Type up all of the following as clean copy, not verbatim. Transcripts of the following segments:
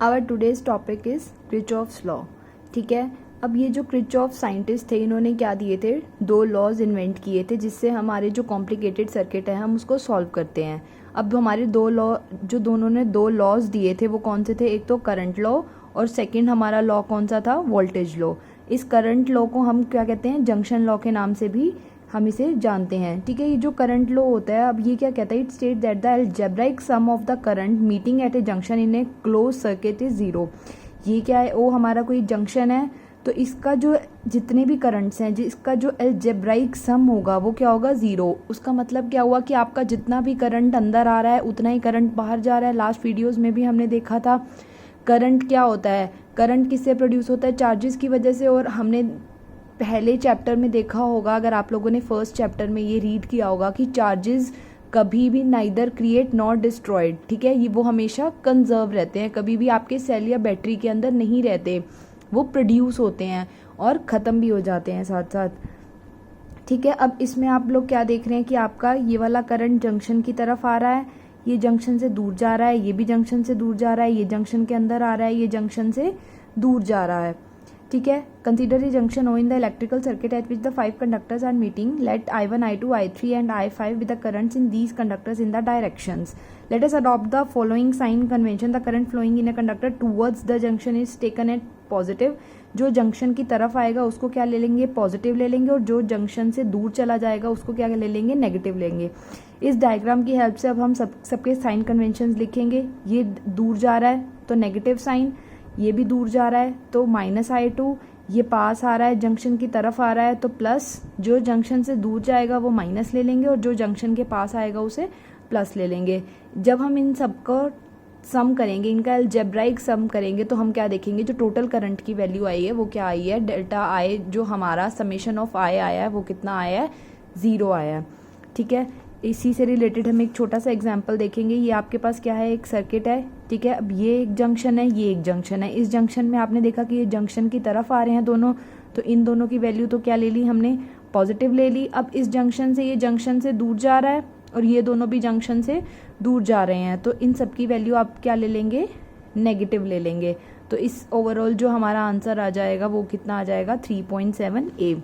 Our today's topic is Kirchhoff's law. ठीक है, अब ये जो किरचॉफ साइंटिस्ट थे, इन्होंने क्या दिए थे, दो लॉज इन्वेंट किए थे जिससे हमारे जो कॉम्प्लिकेटेड सर्किट है हम उसको सॉल्व करते हैं। अब हमारे दो लॉ, जो दोनों ने दो लॉज दिए थे वो कौन से थे, एक तो करंट लॉ और सेकंड हमारा लॉ कौन सा था, वोल्टेज लॉ। इस करंट लॉ को हम क्या कहते हैं, जंक्शन लॉ के नाम से भी हम इसे जानते हैं। ठीक है, ये जो करंट लॉ होता है, अब ये क्या कहता है, it state that the algebraic sum of the current meeting at a junction in a close circuit is zero. ये क्या है, वो हमारा कोई जंक्शन है तो इसका जो जितने भी करंट्स हैं, जिसका जो अलजेब्राइक सम होगा वो क्या होगा, ज़ीरो। उसका मतलब क्या हुआ कि आपका जितना भी करंट अंदर आ रहा है उतना ही करंट बाहर जा रहा है। लास्ट वीडियोस में भी हमने देखा था करंट क्या होता है, करंट किससे प्रोड्यूस होता है, चार्जेस की वजह से। और हमने पहले चैप्टर में देखा होगा, अगर आप लोगों ने फर्स्ट चैप्टर में ये रीड किया होगा कि चार्जेस कभी भी नाइदर क्रिएट नॉट डिस्ट्रॉयड। ठीक है, ये वो हमेशा कंजर्व रहते हैं, कभी भी आपके सेल या बैटरी के अंदर नहीं रहते, वो प्रोड्यूस होते हैं और ख़त्म भी हो जाते हैं साथ साथ। ठीक है, अब इसमें आप लोग क्या देख रहे हैं कि आपका ये वाला करंट जंक्शन की तरफ आ रहा है, ये जंक्शन से दूर जा रहा है, ये भी जंक्शन से दूर जा रहा है, ये जंक्शन के अंदर आ रहा है, ये जंक्शन से दूर जा रहा है। ठीक है, consider a junction O in the electrical circuit at which the 5 conductors are meeting, let I1, I2, I3 and I5 with the currents in these conductors in the directions. Let us adopt the following sign convention, the current flowing in a conductor towards the junction is taken at positive. जो junction की तरफ आएगा उसको क्या ले लेंगे, positive ले लेंगे, और जो जंक्शन से दूर चला जाएगा उसको क्या ले लेंगे, नेगेटिव लेंगे। इस डायग्राम की हेल्प से अब हम सबके साइन कन्वेंशन लिखेंगे। ये दूर जा रहा है तो नेगेटिव साइन, ये भी दूर जा रहा है तो -I2, ये पास आ रहा है जंक्शन की तरफ आ रहा है तो प्लस, जो जंक्शन से दूर जाएगा वो माइनस ले लेंगे और जो जंक्शन के पास आएगा उसे प्लस ले लेंगे। जब हम इन सबको सम करेंगे, इनका अलजेब्राइक सम करेंगे, तो हम क्या देखेंगे, जो टोटल करंट की वैल्यू आई है वो क्या आई है, डेल्टा आई, जो हमारा समेशन ऑफ आई आया है वो कितना आया है, 0 आया है। ठीक है, इसी से रिलेटेड हम एक छोटा सा एग्जांपल देखेंगे। ये आपके पास क्या है, एक सर्किट है। ठीक है, अब ये एक जंक्शन है, ये एक जंक्शन है। इस जंक्शन में आपने देखा कि ये जंक्शन की तरफ आ रहे हैं दोनों, तो इन दोनों की वैल्यू तो क्या ले ली हमने, पॉजिटिव ले ली। अब इस जंक्शन से ये जंक्शन से दूर जा रहा है और ये दोनों भी जंक्शन से दूर जा रहे हैं, तो इन सब की वैल्यू आप क्या ले लेंगे, नेगेटिव ले लेंगे। तो इस ओवरऑल जो हमारा आंसर आ जाएगा वो कितना आ जाएगा, 3.7A।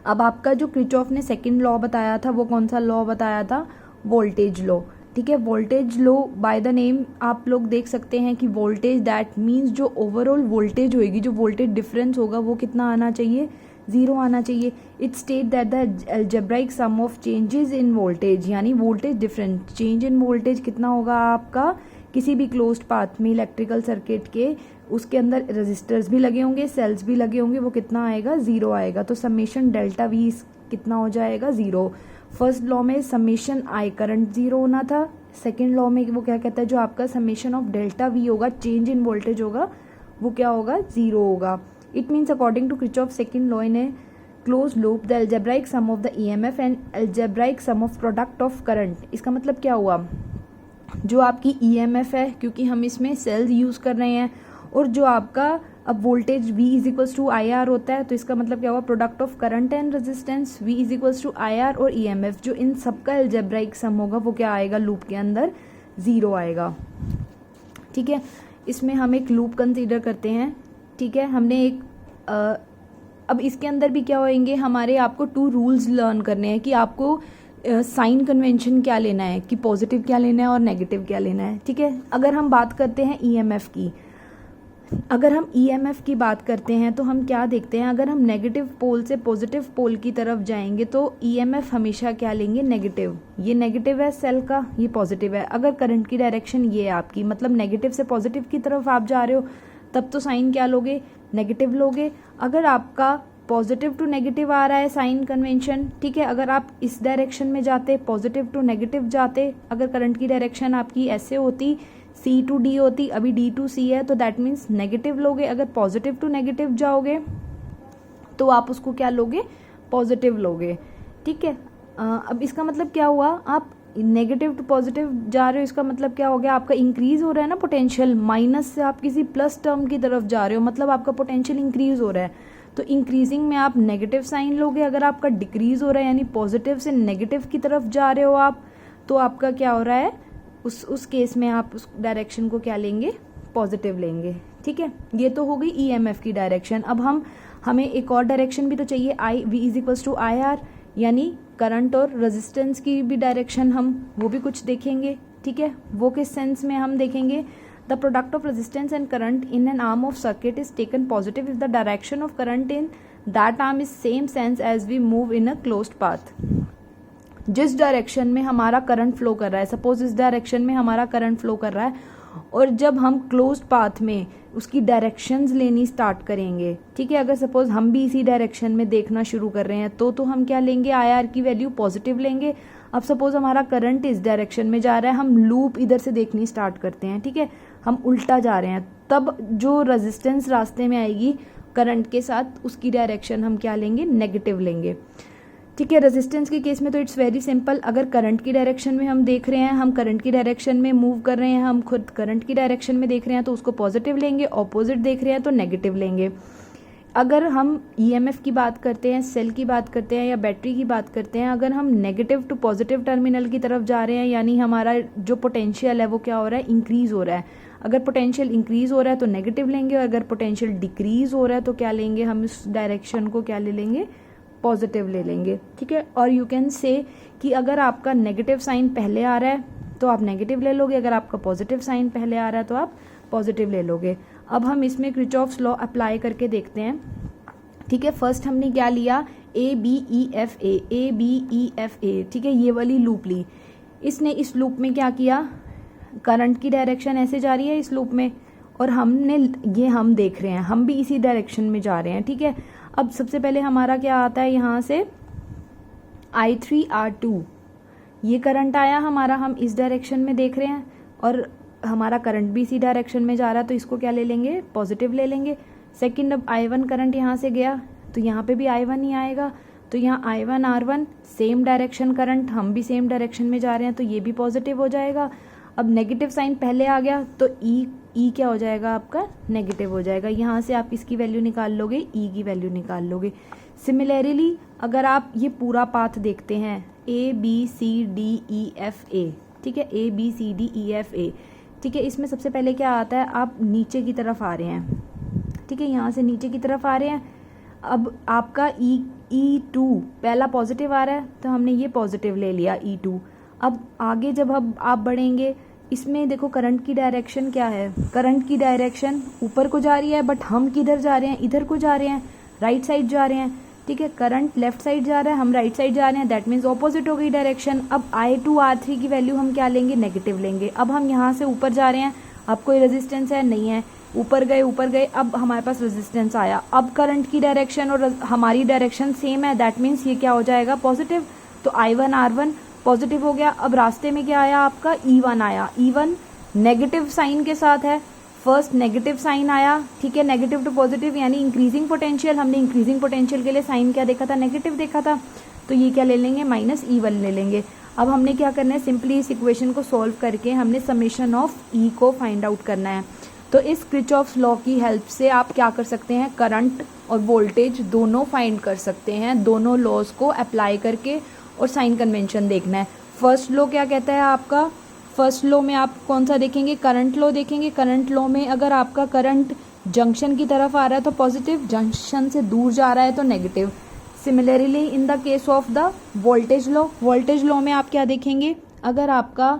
अब आपका जो किरचॉफ ने सेकंड लॉ बताया था वो कौन सा लॉ बताया था, वोल्टेज लॉ। ठीक है, voltage law by the name आप लोग देख सकते हैं कि वोल्टेज दैट मीन्स जो ओवरऑल वोल्टेज होगी, जो वोल्टेज डिफरेंस होगा वो कितना आना चाहिए, 0 आना चाहिए। It state that the algebraic sum of changes in voltage, यानी voltage difference, change in voltage कितना होगा आपका, किसी भी क्लोज्ड पाथ में इलेक्ट्रिकल सर्किट के, उसके अंदर रेजिस्टर्स भी लगे होंगे, सेल्स भी लगे होंगे, वो कितना आएगा, 0 आएगा। तो समेशन डेल्टा वी कितना हो जाएगा, 0। फर्स्ट लॉ में समेशन आई करंट 0 होना था, सेकेंड लॉ में वो क्या कहता है, जो आपका समेशन ऑफ डेल्टा वी होगा, चेंज इन वोल्टेज होगा, वो क्या होगा, 0 होगा। It means according to Kirchhoff second law in a close loop the algebraic sum of the EMF and algebraic sum of product of current. इसका मतलब क्या हुआ, जो आपकी EMF है, क्योंकि हम इसमें सेल्स यूज कर रहे हैं, और जो आपका अब voltage V is equals to IR होता है, तो इसका मतलब क्या हुआ, product of current and resistance V is equals to IR और EMF, जो इन सबका अलजेब्राइक सम होगा वो क्या आएगा, लूप के अंदर 0 आएगा। ठीक है, इसमें हम एक लूप कंसीडर करते हैं। ठीक है, हमने एक अब इसके अंदर भी क्या होंगे हमारे, आपको 2 रूल्स लर्न करने हैं कि आपको साइन कन्वेंशन क्या लेना है, कि पॉजिटिव क्या लेना है और नेगेटिव क्या लेना है। ठीक है, अगर हम बात करते हैं EMF की, अगर हम EMF की बात करते हैं तो हम क्या देखते हैं, अगर हम नेगेटिव पोल से पॉजिटिव पोल की तरफ जाएंगे तो EMF हमेशा क्या लेंगे, नेगेटिव। ये नेगेटिव है सेल का, ये पॉजिटिव है। अगर करंट की डायरेक्शन ये है आपकी, मतलब नेगेटिव से पॉजिटिव की तरफ आप जा रहे हो, तब तो साइन क्या लोगे, नेगेटिव लोगे। अगर आपका पॉजिटिव टू नेगेटिव आ रहा है साइन कन्वेंशन, ठीक है, अगर आप इस डायरेक्शन में जाते, पॉजिटिव टू नेगेटिव जाते, अगर करंट की डायरेक्शन आपकी ऐसे होती, C टू D होती, अभी D टू C है, तो दैट मीन्स नेगेटिव लोगे। अगर पॉजिटिव टू नेगेटिव जाओगे तो आप उसको क्या लोगे, पॉजिटिव लोगे। ठीक है, अब इसका मतलब क्या हुआ, आप नेगेटिव टू पॉजिटिव जा रहे हो, इसका मतलब क्या हो गया, आपका इंक्रीज हो रहा है ना पोटेंशियल, माइनस से आप किसी प्लस टर्म की तरफ जा रहे हो, मतलब आपका पोटेंशियल इंक्रीज हो रहा है। तो इंक्रीजिंग में आप नेगेटिव साइन लोगे। अगर आपका डिक्रीज हो रहा है, यानी पॉजिटिव से नेगेटिव की तरफ जा रहे हो आप, तो आपका क्या हो रहा है, उस केस में आप उस डायरेक्शन को क्या लेंगे, पॉजिटिव लेंगे। ठीक है, ये तो हो गई ईएमएफ की डायरेक्शन। अब हमें एक और डायरेक्शन भी तो चाहिए, I V is equals to I R, यानी करंट और रेजिस्टेंस की भी डायरेक्शन हम वो भी कुछ देखेंगे। ठीक है, वो किस सेंस में हम देखेंगे, the product of resistance and current in an arm of circuit is taken positive if the direction of current in that arm is same sense as we move in a closed path. जिस direction में हमारा current flow कर रहा है, suppose इस direction में हमारा current flow कर रहा है, और जब हम क्लोज्ड पाथ में उसकी डायरेक्शंस लेनी स्टार्ट करेंगे, ठीक है, अगर सपोज हम भी इसी डायरेक्शन में देखना शुरू कर रहे हैं तो हम क्या लेंगे, आई आर की वैल्यू पॉजिटिव लेंगे। अब सपोज हमारा करंट इस डायरेक्शन में जा रहा है, हम लूप इधर से देखनी स्टार्ट करते हैं, ठीक है, हम उल्टा जा रहे हैं, तब जो रेजिस्टेंस रास्ते में आएगी करंट के साथ, उसकी डायरेक्शन हम क्या लेंगे, नेगेटिव लेंगे। ठीक है, रेजिस्टेंस के केस में तो इट्स वेरी सिंपल, अगर करंट की डायरेक्शन में हम देख रहे हैं, हम करंट की डायरेक्शन में मूव कर रहे हैं, हम खुद करंट की डायरेक्शन में देख रहे हैं तो उसको पॉजिटिव लेंगे, ऑपोजिट देख रहे हैं तो नेगेटिव लेंगे। अगर हम ईएमएफ की बात करते हैं, सेल की बात करते हैं या बैटरी की बात करते हैं, अगर हम नेगेटिव टू पॉजिटिव टर्मिनल की तरफ जा रहे हैं, यानी हमारा जो पोटेंशियल है वो क्या हो रहा है, इंक्रीज हो रहा है। अगर पोटेंशियल इंक्रीज हो रहा है तो नेगेटिव लेंगे, और अगर पोटेंशियल डिक्रीज हो रहा है तो क्या लेंगे, हम इस डायरेक्शन को क्या ले लेंगे, पॉजिटिव ले लेंगे। ठीक है, और यू कैन से कि अगर आपका नेगेटिव साइन पहले आ रहा है तो आप नेगेटिव ले लोगे, अगर आपका पॉजिटिव साइन पहले आ रहा है तो आप पॉजिटिव ले लोगे। अब हम इसमें किरचॉफ्स लॉ अप्लाई करके देखते हैं। ठीक है, फर्स्ट हमने क्या लिया, A B E F A, ठीक है, ये वाली लूप ली। इसने इस लूप में क्या किया, करंट की डायरेक्शन ऐसे जा रही है इस लूप में, और हम देख रहे हैं, हम भी इसी डायरेक्शन में जा रहे हैं। ठीक है, अब सबसे पहले हमारा क्या आता है, यहाँ से I3R2 ये करंट आया हमारा, हम इस डायरेक्शन में देख रहे हैं और हमारा करंट भी इसी डायरेक्शन में जा रहा है, तो इसको क्या ले लेंगे, पॉजिटिव ले लेंगे। सेकंड, अब I1 करंट यहाँ से गया तो यहाँ पे भी I1 ही आएगा, तो यहाँ I1R1 सेम डायरेक्शन करंट, हम भी सेम डायरेक्शन में जा रहे हैं तो ये भी पॉजिटिव हो जाएगा। अब नेगेटिव साइन पहले आ गया तो ई क्या हो जाएगा, आपका नेगेटिव हो जाएगा। यहाँ से आप इसकी वैल्यू निकाल लोगे, ई की वैल्यू निकाल लोगे। सिमिलरली अगर आप ये पूरा पाथ देखते हैं, A B C D E F A, ठीक है, A B C D E F A, ठीक है, इसमें सबसे पहले क्या आता है, आप नीचे की तरफ आ रहे हैं। ठीक है, यहाँ से नीचे की तरफ आ रहे हैं। अब आपका E2 पहला पॉजिटिव आ रहा है तो हमने ये पॉजिटिव ले लिया E2। अब आगे जब आप बढ़ेंगे, इसमें देखो करंट की डायरेक्शन क्या है, करंट की डायरेक्शन ऊपर को जा रही है, बट हम किधर जा रहे हैं, इधर को जा रहे हैं, राइट साइड जा रहे हैं। ठीक है, करंट लेफ्ट साइड जा रहा है, हम राइट साइड जा रहे हैं, दैट मीन्स ऑपोजिट हो गई डायरेक्शन। अब I2R3 की वैल्यू हम क्या लेंगे, नेगेटिव लेंगे। अब हम यहाँ से ऊपर जा रहे हैं, अब कोई रेजिस्टेंस है नहीं है, ऊपर गए, अब हमारे पास रेजिस्टेंस आया। अब करंट की डायरेक्शन और हमारी डायरेक्शन सेम है, दैट मीन्स ये क्या हो जाएगा, पॉजिटिव। तो I1R1 पॉजिटिव हो गया। अब रास्ते में क्या आया, आपका E1 आया, E1 नेगेटिव साइन के साथ है, फर्स्ट नेगेटिव साइन आया। ठीक है, नेगेटिव टू पॉजिटिव यानी इंक्रीजिंग पोटेंशियल, हमने इंक्रीजिंग पोटेंशियल के लिए साइन क्या देखा था, नेगेटिव देखा था, तो ये क्या ले लेंगे, -E1 ले लेंगे। अब हमने क्या करना है, सिंपली इस इक्वेशन को सॉल्व करके हमने समेशन ऑफ ई को फाइंड आउट करना है। तो इस किरचॉफ्स लॉ की हेल्प से आप क्या कर सकते हैं, करंट और वोल्टेज दोनों फाइंड कर सकते हैं, दोनों लॉज को अप्लाई करके, और साइन कन्वेंशन देखना है। फर्स्ट लॉ क्या कहता है आपका, फर्स्ट लॉ में आप कौन सा देखेंगे, करंट लॉ देखेंगे। करंट लॉ में अगर आपका करंट जंक्शन की तरफ आ रहा है तो पॉजिटिव, जंक्शन से दूर जा रहा है तो negative. Similarly in the case of the voltage law, voltage law में आप क्या देखेंगे, अगर आपका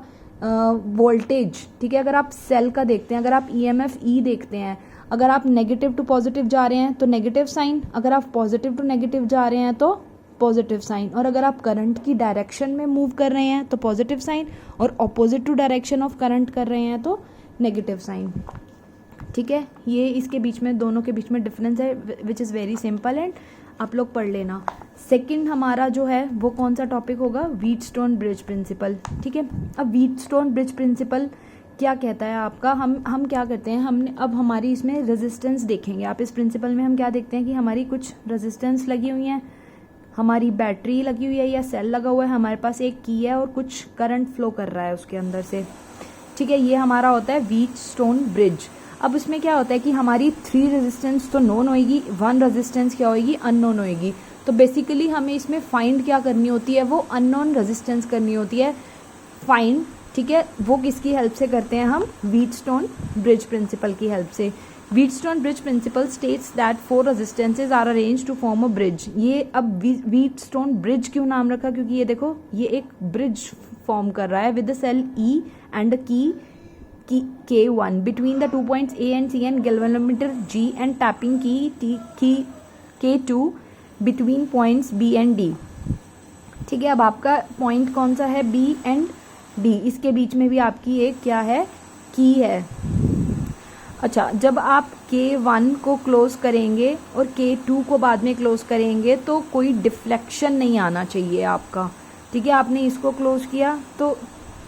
वोल्टेज, ठीक है, अगर आप सेल का देखते हैं, अगर आप ईएमएफ ई देखते हैं, अगर आप नेगेटिव टू पॉजिटिव जा रहे हैं तो नेगेटिव साइन, अगर आप पॉजिटिव टू नेगेटिव जा रहे हैं तो पॉजिटिव साइन, और अगर आप करंट की डायरेक्शन में मूव कर रहे हैं तो पॉजिटिव साइन, और opposite to direction of current कर रहे हैं तो नेगेटिव साइन। ठीक है, ये इसके बीच में, दोनों के बीच में डिफरेंस है, which is very simple and आप लोग पढ़ लेना। सेकंड हमारा जो है वो कौन सा टॉपिक होगा, व्हीटस्टोन ब्रिज प्रिंसिपल। ठीक है, अब व्हीटस्टोन ब्रिज प्रिंसिपल क्या कहता है आपका, हम क्या करते हैं, हमने अब हमारी इसमें रेजिस्टेंस देखेंगे। आप इस प्रिंसिपल में हम क्या देखते हैं कि हमारी कुछ रेजिस्टेंस लगी हुई हैं, हमारी बैटरी लगी हुई है या सेल लगा हुआ है, हमारे पास एक की है और कुछ करंट फ्लो कर रहा है उसके अंदर से। ठीक है, ये हमारा होता है व्हीटस्टोन ब्रिज। अब इसमें क्या होता है कि हमारी 3 रेजिस्टेंस तो नोन होएगी, 1 रेजिस्टेंस क्या होएगी, अननोन होएगी। तो बेसिकली हमें इसमें फाइंड क्या करनी होती है, वो अननोन रेजिस्टेंस करनी होती है फाइंड। ठीक ठीक है, वो किसकी हेल्प से करते हैं हम, व्हीटस्टोन ब्रिज प्रिंसिपल की हेल्प से। Wheatstone bridge principle states that 4 resistances are arranged to form a bridge. ये अब व्हीटस्टोन ब्रिज क्यों नाम रखा, क्योंकि ये देखो ये एक ब्रिज फॉर्म कर रहा है with the cell E and key K1 between the 2 points A and C and galvanometer G and tapping key K2 between points B and D। ठीक है, अब आपका पॉइंट कौन सा है, B एंड D, इसके बीच में भी आपकी एक क्या है, की है। अच्छा, जब आप K1 को क्लोज करेंगे और K2 को बाद में क्लोज करेंगे तो कोई डिफ्लेक्शन नहीं आना चाहिए आपका। ठीक है, आपने इसको क्लोज किया तो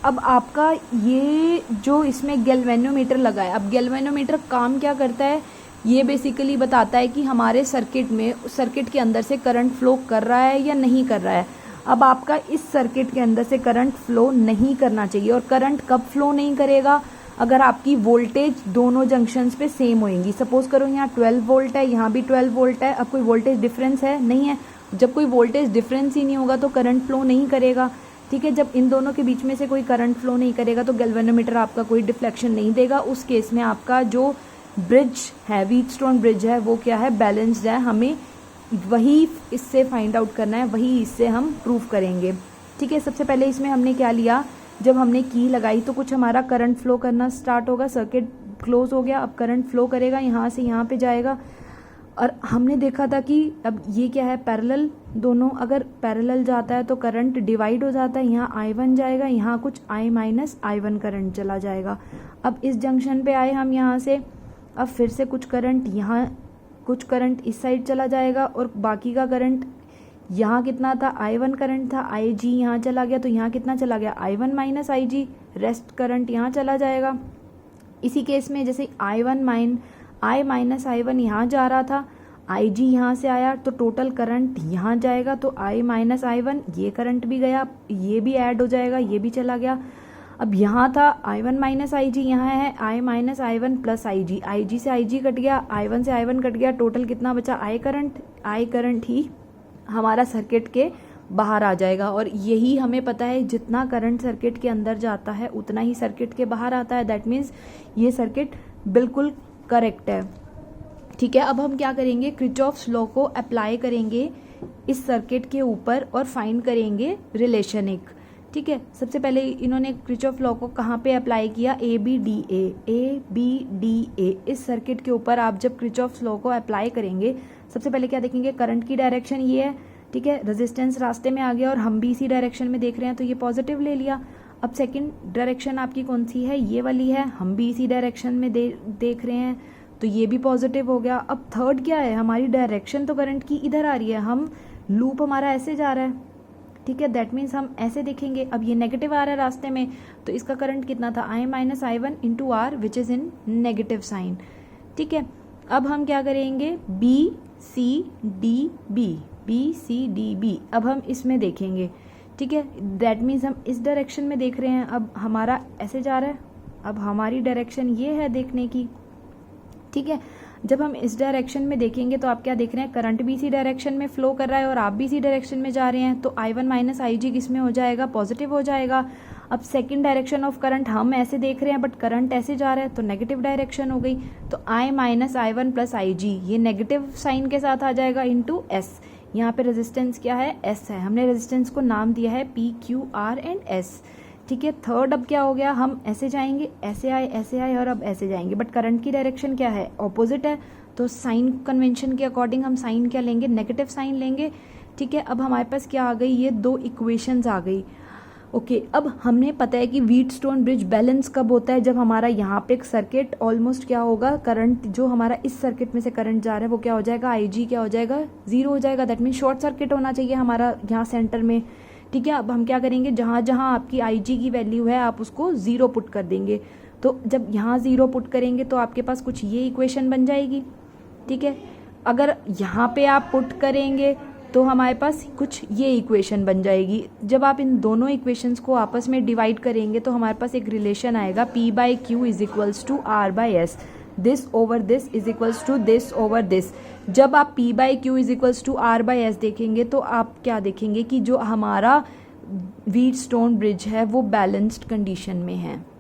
अब आपका ये जो इसमें गैल्वेनोमीटर लगा है, अब गैल्वेनोमीटर काम क्या करता है, ये बेसिकली बताता है कि हमारे सर्किट के अंदर से करंट फ्लो कर रहा है या नहीं कर रहा है। अब आपका इस सर्किट के अंदर से करंट फ्लो नहीं करना चाहिए, और करंट कब फ्लो नहीं करेगा, अगर आपकी वोल्टेज दोनों जंक्शंस पे सेम होएंगी। सपोज करो यहाँ 12 वोल्ट है, यहाँ भी 12 वोल्ट है, अब कोई वोल्टेज डिफरेंस है, नहीं है। जब कोई वोल्टेज डिफरेंस ही नहीं होगा तो करंट फ्लो नहीं करेगा। ठीक है, जब इन दोनों के बीच में से कोई करंट फ्लो नहीं करेगा तो गैल्वेनोमीटर आपका कोई डिफ्लेक्शन नहीं देगा। उस केस में आपका जो ब्रिज है, व्हीटस्टोन ब्रिज है, वो क्या है, बैलेंस्ड है। हमें वही इससे फाइंड आउट करना है, वही इससे हम प्रूव करेंगे। ठीक है, सबसे पहले इसमें हमने क्या लिया, जब हमने की लगाई तो कुछ हमारा करंट फ्लो करना स्टार्ट होगा, सर्किट क्लोज हो गया, अब करंट फ्लो करेगा, यहाँ से यहाँ पे जाएगा। और हमने देखा था कि अब ये क्या है, पैरेलल, दोनों अगर पैरेलल जाता है तो करंट डिवाइड हो जाता है, यहाँ I1 जाएगा, यहाँ कुछ I माइनस I1 करंट चला जाएगा। अब इस जंक्शन पे आए हम यहाँ से, अब फिर से कुछ करंट यहाँ, कुछ करंट इस साइड चला जाएगा, और बाकी का करंट यहाँ कितना था, I1 करंट था, IG यहाँ चला गया, तो यहाँ कितना चला गया, I1 minus IG, rest current यहाँ चला जाएगा। इसी केस में जैसे I माइनस I1 यहाँ जा रहा था, IG यहाँ से आया तो टोटल करंट यहाँ जाएगा, तो I माइनस I1, ये करंट भी गया, ये भी ऐड हो जाएगा, ये भी चला गया। अब यहाँ था I1 माइनस IG, यहाँ है I minus I1 plus IG से IG कट गया, I1 से I1 कट गया, टोटल कितना बचा, I करंट ही हमारा सर्किट के बाहर आ जाएगा। और यही हमें पता है, जितना करंट सर्किट के अंदर जाता है उतना ही सर्किट के बाहर आता है। दैट मीन्स ये सर्किट बिल्कुल करेक्ट है। ठीक है, अब हम क्या करेंगे, किरचॉफ्स लॉ को अप्लाई करेंगे इस सर्किट के ऊपर और फाइंड करेंगे रिलेशन एक। ठीक है, सबसे पहले इन्होंने किरचॉफ लॉ को कहाँ पे अप्लाई किया, ABDA इस सर्किट के ऊपर। आप जब किरचॉफ्स लॉ को अप्लाई करेंगे, सबसे पहले क्या देखेंगे, करंट की डायरेक्शन ये है। ठीक है, रेजिस्टेंस रास्ते में आ गया और हम भी इसी डायरेक्शन में देख रहे हैं, तो ये पॉजिटिव ले लिया। अब सेकंड डायरेक्शन आपकी कौन सी है, ये वाली है, हम भी इसी डायरेक्शन में देख रहे हैं, तो ये भी पॉजिटिव हो गया। अब थर्ड क्या है, हमारी डायरेक्शन तो करंट की इधर आ रही है, हम लूप हमारा ऐसे जा रहा है। ठीक है, दैट मीन्स हम ऐसे देखेंगे। अब ये नेगेटिव आ रहा है रास्ते में, तो इसका करंट कितना था, I minus I1 into R which is in negative sign. ठीक है, अब हम क्या करेंगे, BCDB, अब हम इसमें देखेंगे। ठीक है, दैट मीन्स हम इस डायरेक्शन में देख रहे हैं, अब हमारा ऐसे जा रहा है, अब हमारी डायरेक्शन ये है देखने की। ठीक है, जब हम इस डायरेक्शन में देखेंगे तो आप क्या देख रहे हैं, करंट भी इसी डायरेक्शन में फ्लो कर रहा है और आप भी इसी डायरेक्शन में जा रहे हैं, तो I1 माइनस IG किस में हो जाएगा, पॉजिटिव हो जाएगा। अब सेकंड डायरेक्शन ऑफ करंट हम ऐसे देख रहे हैं बट करंट ऐसे जा रहा है, तो नेगेटिव डायरेक्शन हो गई, तो I minus I1 plus IG ये नेगेटिव साइन के साथ आ जाएगा इंटू S। यहाँ पे रेजिस्टेंस क्या है, S है, हमने रेजिस्टेंस को नाम दिया है PQR एंड S। ठीक है, थर्ड अब क्या हो गया, हम ऐसे जाएंगे, ऐसे आए और अब ऐसे जाएंगे, बट करंट की डायरेक्शन क्या है, ऑपोजिट है, तो साइन कन्वेंशन के अकॉर्डिंग हम साइन क्या लेंगे, नेगेटिव साइन लेंगे। ठीक है, अब हमारे पास क्या आ गई, ये दो इक्वेशंस आ गई। ओके, अब हमने पता है कि व्हीटस्टोन ब्रिज बैलेंस कब होता है, जब हमारा यहाँ पे एक सर्किट ऑलमोस्ट क्या होगा, करंट जो हमारा इस सर्किट में से करंट जा रहा है वो क्या हो जाएगा, IG क्या हो जाएगा, 0 हो जाएगा। दैट मीन शॉर्ट सर्किट होना चाहिए हमारा यहाँ सेंटर में। ठीक है, अब हम क्या करेंगे, जहाँ जहाँ आपकी IG की वैल्यू है आप उसको 0 पुट कर देंगे, तो जब यहाँ 0 पुट करेंगे तो आपके पास कुछ ये इक्वेशन बन जाएगी। ठीक है, अगर यहाँ पे आप पुट करेंगे तो हमारे पास कुछ ये इक्वेशन बन जाएगी। जब आप इन दोनों इक्वेशंस को आपस में डिवाइड करेंगे तो हमारे पास एक रिलेशन आएगा, P/Q is equals to R/S, this over this is equals to this over this. जब आप P/Q is equals to R/S देखेंगे तो आप क्या देखेंगे कि जो हमारा व्हीटस्टोन ब्रिज है वो बैलेंस्ड कंडीशन में है।